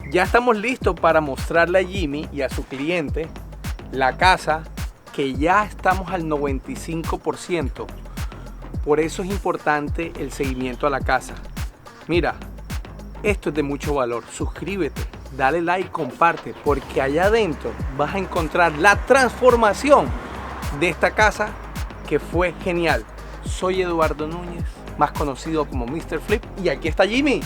Ya estamos listos para mostrarle a Jimmy y a su cliente la casa, que ya estamos al 95%. Por eso es importante el seguimiento a la casa. Mira, esto es de mucho valor. Suscríbete, dale like, comparte, porque allá adentro vas a encontrar la transformación de esta casa que fue genial. Soy Eduardo Núñez, más conocido como Mr. Flip, y aquí está Jimmy.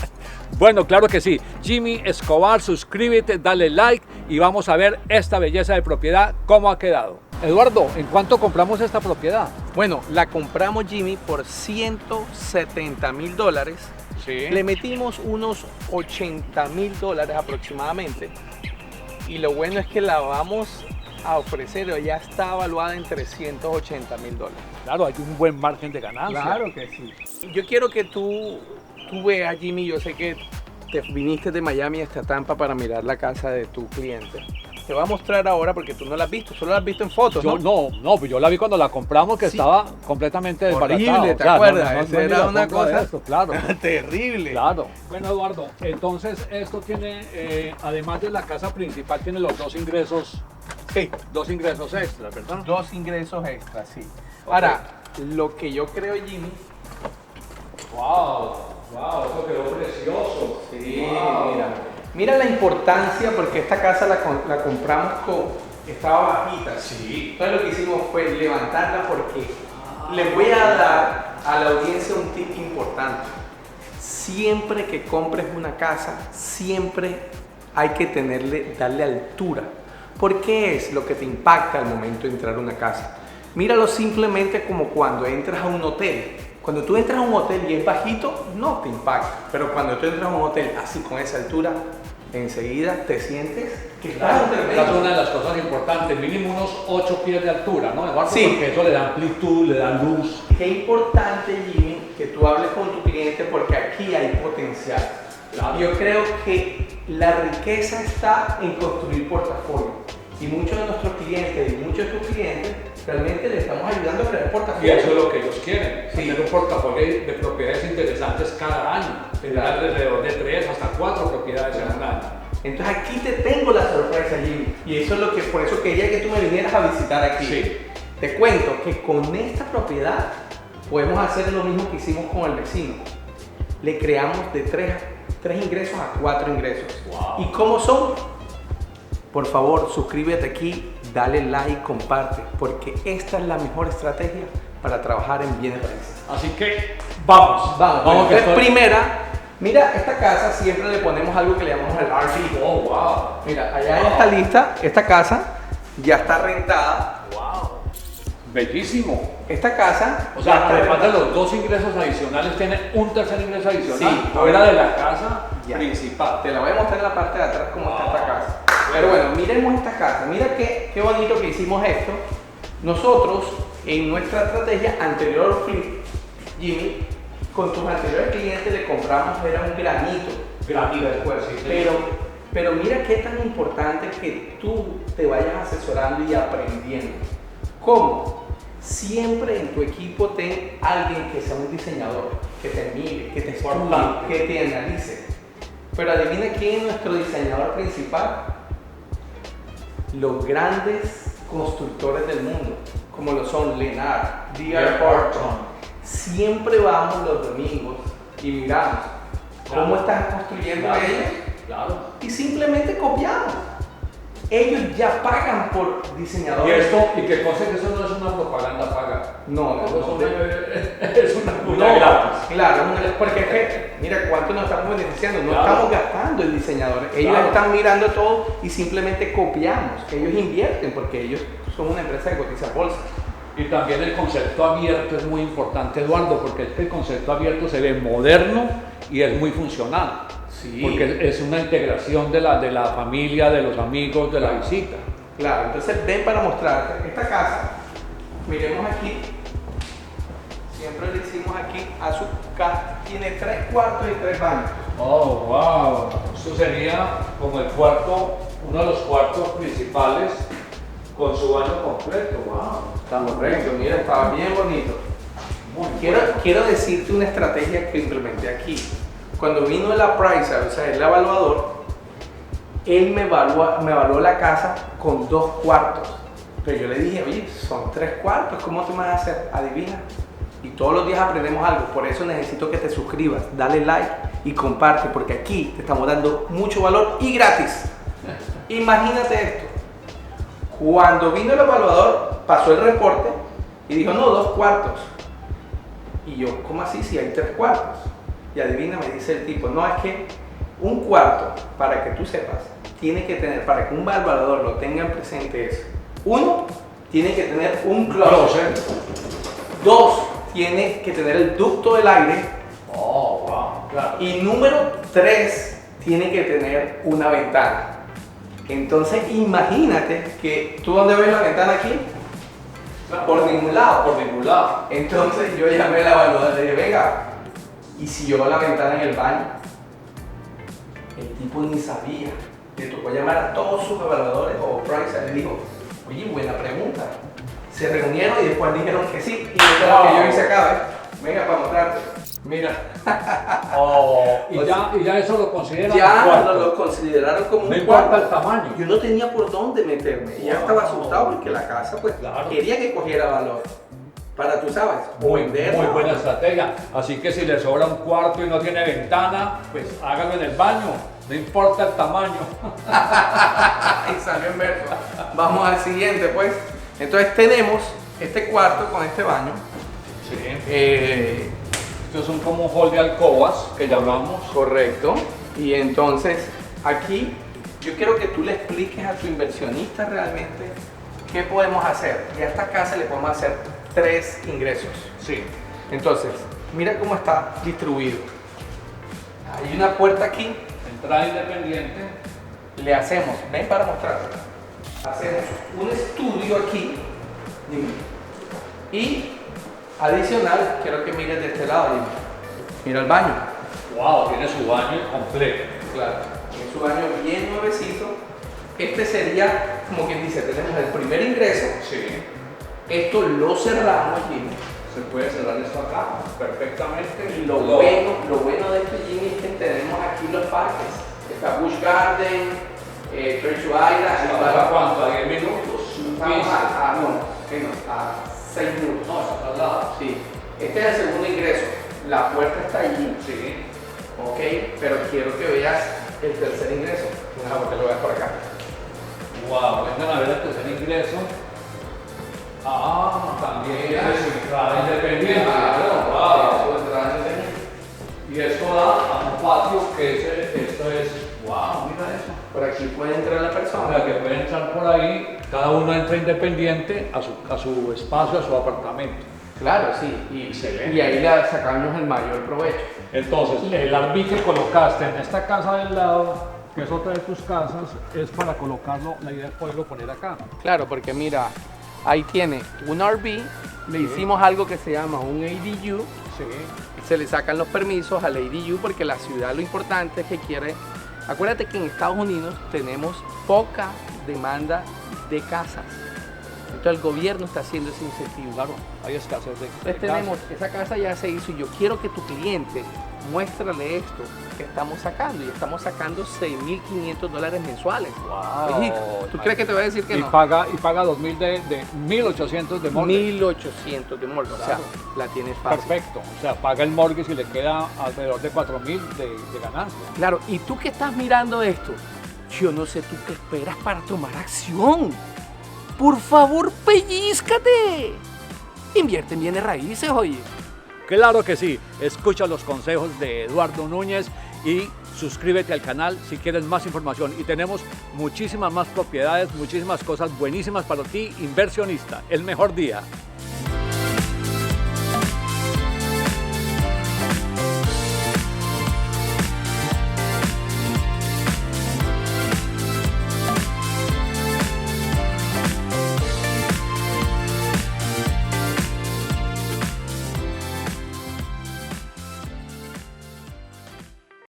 Bueno, claro que sí. Jimmy Escobar, suscríbete, dale like y vamos a ver esta belleza de propiedad, cómo ha quedado. Eduardo, ¿en cuánto compramos esta propiedad? Bueno, la compramos, Jimmy, por $170,000. Sí. Le metimos unos $80,000 aproximadamente. Y lo bueno es que la vamos a ofrecer, ya está evaluada en $380,000. Claro, hay un buen margen de ganancia. Claro que sí. Yo quiero que tú veas, Jimmy, yo sé que te viniste de Miami hasta Tampa para mirar la casa de tu cliente. Te voy a mostrar ahora porque tú no la has visto, solo la has visto en fotos, Yo no, pues yo la vi cuando la compramos, que Sí. estaba completamente desbaratada. Horrible, ¿te acuerdas? No, Esa era una cosa esto, claro. terrible. Claro. Bueno, Eduardo, entonces esto tiene, además de la casa principal, tiene los dos ingresos Sí, extras, ¿verdad? dos ingresos extras, sí. Ahora, lo que yo creo, Jimmy, Wow, eso quedó precioso. sí, Wow. mira la importancia, porque esta casa la compramos estaba bajita. Sí. Entonces lo que hicimos fue levantarla, porque les voy a dar a la audiencia un tip importante. Siempre que compres una casa, siempre hay que darle altura. ¿Por qué es lo que te impacta al momento de entrar a una casa? Míralo simplemente como cuando entras a un hotel. Cuando tú entras a un hotel y es bajito, no te impacta. Pero cuando tú entras a un hotel así con esa altura, enseguida te sientes que estás en Esa es una de las cosas importantes, mínimo unos 8 pies de altura, ¿no, Eduardo? Sí. Porque eso le da amplitud, le da luz. Qué importante, Jimmy, que tú hables con tu cliente, porque aquí hay potencial. Claro. Yo creo que la riqueza está en construir portafolio. Y muchos de nuestros clientes y muchos de tus clientes realmente le estamos ayudando a crear Y portafolio. eso es lo que ellos quieren, Sí. tener un portafolio de propiedades interesantes cada año, tener alrededor de 3 hasta 4 propiedades en un año. Entonces aquí te tengo la sorpresa, Jimmy. Y eso es por eso quería que tú me vinieras a visitar aquí. Sí. Te cuento que con esta propiedad podemos hacer lo mismo que hicimos con el vecino. Le creamos de 3 ingresos a 4 ingresos. Wow. ¿Y cómo son? Por favor, suscríbete aquí, dale like, comparte, porque esta es la mejor estrategia para trabajar en bienes raíces. Así que vamos. Vamos, que entonces, primera, mira, esta casa siempre le ponemos algo que le llamamos el RV. Oh, wow. Mira, allá ya está lista, esta casa ya está rentada. Wow. Bellísimo. Esta casa, O sea, ya está además de rentada. los 2 ingresos adicionales, tiene un tercer ingreso adicional Sí. fuera de la casa Ya. principal. Te la voy a mostrar en la parte de atrás cómo está esta casa. Pero bueno, miremos esta casa. Mira qué bonito que hicimos esto. Nosotros, en nuestra estrategia anterior, Flip, Jimmy, con tus anteriores clientes le compramos, era un granito después. sí, sí. Pero mira qué tan importante que tú te vayas asesorando y aprendiendo. ¿Cómo? Siempre en tu equipo ten alguien que sea un diseñador, que te mire, que te estudie, Importante. que te analice. Pero adivina quién es nuestro diseñador principal. Los grandes constructores del mundo, como lo son Lennard, D.R. Horton. Siempre vamos los domingos y miramos cómo están construyendo Claro. ellos, Claro. y simplemente copiamos. Ellos ya pagan por Y diseñadores. y que cosa que eso no es una propaganda paga. No, Eso no, es una no, puta gratis. claro, porque es que, mira cuánto nos estamos beneficiando, no Claro. estamos gastando en diseñadores, ellos Claro. están mirando todo y simplemente copiamos, ellos invierten porque ellos son una empresa que cotiza en bolsa. Y también el concepto abierto es muy importante, Eduardo, porque este concepto abierto se ve moderno y es muy funcional. Sí. Porque es una integración de la familia, de los amigos, de la visita. Claro, entonces ven para mostrarte esta casa, miremos aquí, siempre le hicimos aquí a su casa, tiene 3 cuartos y 3 baños. Oh, wow. Esto sería como el cuarto, uno de los cuartos principales con su baño completo. Wow. Está correcto, mira, estaba bien bonito. Muy Quiero decirte una estrategia que implementé aquí. Cuando vino el appraiser, o sea, el evaluador, él me evaluó la casa con 2 cuartos. Pero yo le dije, oye, son 3 cuartos, ¿cómo tú me vas a hacer? Adivina. Y todos los días aprendemos algo, por eso necesito que te suscribas, dale like y comparte, porque aquí te estamos dando mucho valor y gratis. Imagínate esto, cuando vino el evaluador, pasó el reporte y dijo, no, 2 cuartos. Y yo, ¿cómo así si hay 3 cuartos? Y adivina, me dice el tipo, no, es que un cuarto, para que tú sepas, tiene que tener, para que un evaluador lo tenga en presente es, 1, tiene que tener un closet. 2, tiene que tener el ducto del aire. Oh, wow, claro. Y número 3, tiene que tener una ventana. Entonces imagínate que tú, ¿dónde ves la ventana aquí? Claro. Por ningún lado. Por ningún lado. Entonces yo llamé a la evaluadora y le dije, venga, ¿y si yo veo la ventana en el baño? El tipo ni sabía. Le tocó llamar a todos sus evaluadores o Price, le dijo, oye, buena pregunta. Se reunieron y después dijeron que sí. Y eso es lo que yo hice acá, ¿ves? Venga, para mostrarte. Mira. Y ya eso lo consideran Ya un cuarto. lo consideraron como No un importa cuarto. el tamaño. Yo no tenía por dónde meterme. Y ya estaba asustado porque la casa, pues, Claro. quería que cogiera valor. Para, tú sabes, Muy venderla. buena estrategia. Así que si le sobra un cuarto y no tiene ventana, pues hágalo en el baño. No importa el tamaño. Y salió en verso. Vamos al siguiente, pues. Entonces tenemos este cuarto con este baño. Sí. Estos son como un hall de alcobas que llamamos. Correcto. Y entonces aquí yo quiero que tú le expliques a tu inversionista realmente qué podemos hacer. Y a esta casa le podemos hacer 3 ingresos. Sí. Entonces, mira cómo está distribuido. Hay una puerta aquí. Entrada independiente. Le hacemos, ven para mostrarte. Hacemos un estudio aquí. Y adicional, quiero que mires de este lado. Mira el baño. Wow, tiene su baño completo. Claro, tiene su baño bien nuevecito. Este sería, como quien dice, tenemos el primer ingreso. Sí. Esto lo cerramos, Jimmy. Se puede cerrar esto acá perfectamente. Y lo bueno de esto, Jimmy, es que tenemos aquí los parques. Está Busch Garden, Treasure Island. ¿Hasta cuánto? ¿A 10 minutos? Estamos a 6 minutos. No, está al lado. Sí. Este es el segundo ingreso. La puerta está allí. Sí. Ok, pero quiero que veas el tercer ingreso. Déjame que lo veas por acá. Wow, vengan a ver el tercer ingreso. También tiene su entrada independiente. Wow. Y esto da a un patio que esto es, wow, mira eso. Por aquí puede entrar la O persona. sea, que puede entrar por ahí, cada uno entra independiente a su espacio, a su apartamento. Claro, sí. Excelente. Y ahí le sacamos el mayor provecho. Entonces, el Arby que colocaste en esta casa del lado, que es otra de tus casas, es para colocarlo, la idea es poderlo poner acá. Claro, porque mira, ahí tiene un RV, le hicimos algo que se llama un ADU, Sí. se le sacan los permisos al ADU porque la ciudad lo importante es que quiere, acuérdate que en Estados Unidos tenemos poca demanda de casas, entonces el gobierno está haciendo ese incentivo. Claro, hay escasez de Entonces tenemos, esa casa ya se hizo y yo quiero que tu cliente muéstrale esto que estamos sacando y estamos sacando $6,500 mensuales. Wow. Oye, ¿tú crees que te voy a decir que y no? paga 2.000 de 1.800 de mortgage. 1,800 de mortgage, o sea, Claro. la tienes fácil. Perfecto, o sea, paga el mortgage y le queda alrededor de 4.000 de ganancia. Claro, y tú que estás mirando esto, yo no sé tú qué esperas para tomar acción. Por favor, pellízcate. Invierte en bienes raíces, oye. Claro que sí, escucha los consejos de Eduardo Núñez y suscríbete al canal si quieres más información. Y tenemos muchísimas más propiedades, muchísimas cosas buenísimas para ti, inversionista. El mejor día.